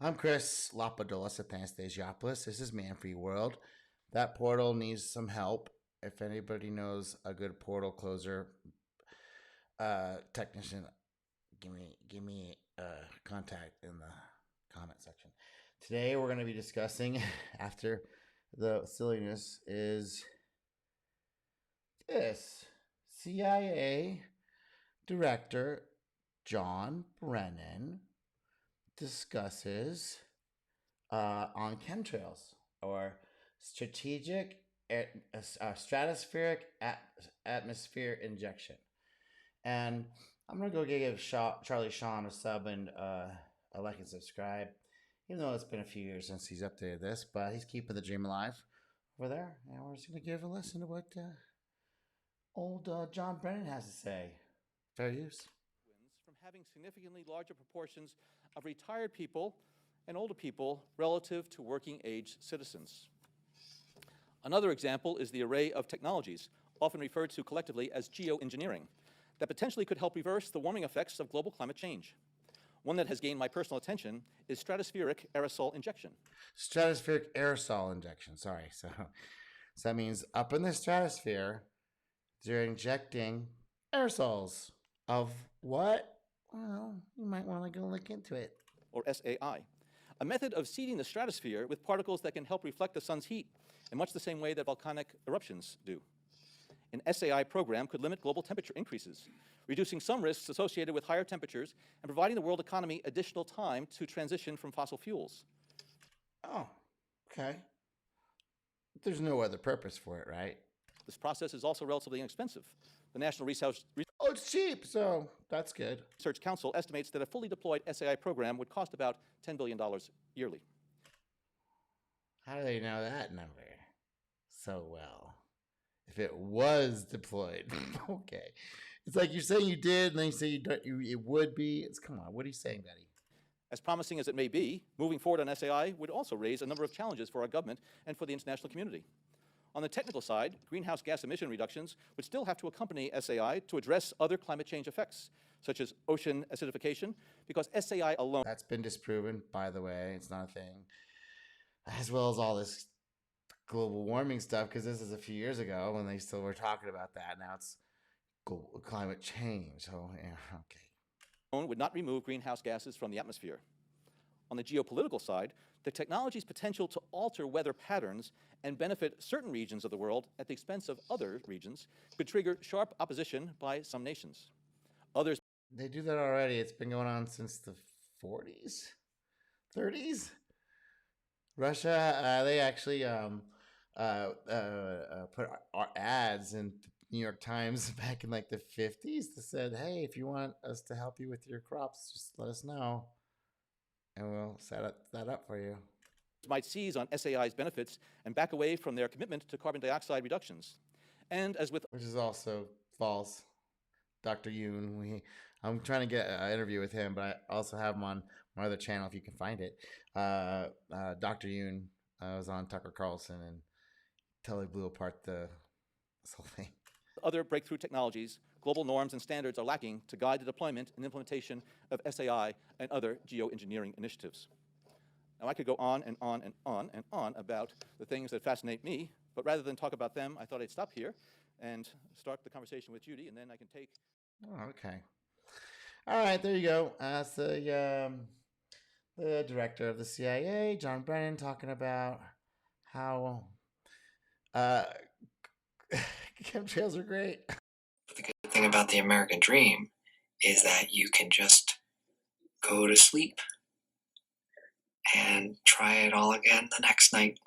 I'm Chris Lapadoulis at Anastasiopoulos. This is Man Free World. That portal needs some help. If anybody knows a good portal closer, technician, give me contact in the comment section. Today we're going to be discussing, after the silliness, is this CIA Director John Brennan discusses on chemtrails, or strategic stratospheric atmosphere injection. And I'm gonna go give Charlie Sean a sub and a like and subscribe, even though it's been a few years since he's updated this, but he's keeping the dream alive over there. And we're just gonna give a listen to what old John Brennan has to say. Fair use. From having significantly larger proportions of retired people and older people relative to working age citizens. Another example is the array of technologies, often referred to collectively as geoengineering, that potentially could help reverse the warming effects of global climate change. One that has gained my personal attention is stratospheric aerosol injection. Stratospheric aerosol injection, sorry. So that means up in the stratosphere, they're injecting aerosols of what? Well, you might want to go look into it. Or SAI, a method of seeding the stratosphere with particles that can help reflect the sun's heat in much the same way that volcanic eruptions do. An SAI program could limit global temperature increases, reducing some risks associated with higher temperatures and providing the world economy additional time to transition from fossil fuels. Oh, okay. There's no other purpose for it, right? This process is also relatively inexpensive. The National Research Oh, it's cheap, so that's good. Research Council estimates that a fully deployed SAI program would cost about $10 billion yearly. How do they know that number so well? If it was deployed. Okay. It's like you're saying you did, and then you say it would be. Come on, what are you saying, Betty? As promising as it may be, moving forward on SAI would also raise a number of challenges for our government and for the international community. On the technical side, greenhouse gas emission reductions would still have to accompany SAI to address other climate change effects, such as ocean acidification, because SAI alone... That's been disproven, by the way. It's not a thing. As well as all this global warming stuff, because this is a few years ago when they still were talking about that. Now it's global climate change. So, yeah, okay. Would not remove greenhouse gases from the atmosphere. On the geopolitical side, the technology's potential to alter weather patterns and benefit certain regions of the world at the expense of other regions could trigger sharp opposition by some nations. Others... They do that already. It's been going on since the 40s, 30s. Russia, they actually put ads in New York Times back in like the 50s that said, hey, if you want us to help you with your crops, just let us know, and we'll set that up for you. Might seize on SAI's benefits and back away from their commitment to carbon dioxide reductions. And as with... Which is also false. Dr. Yoon, I'm trying to get an interview with him, but I also have him on my other channel if you can find it. Dr. Yoon was on Tucker Carlson and totally blew apart this whole thing. Other breakthrough technologies, global norms and standards are lacking to guide the deployment and implementation of SAI and other geoengineering initiatives. Now, I could go on and on and on and on about the things that fascinate me, but rather than talk about them, I thought I'd stop here and start the conversation with Judy, and then I can take... Oh, okay. All right, there you go. That's the director of the CIA, John Brennan, talking about how chemtrails are great. The good thing about the American dream is that you can just go to sleep and try it all again the next night.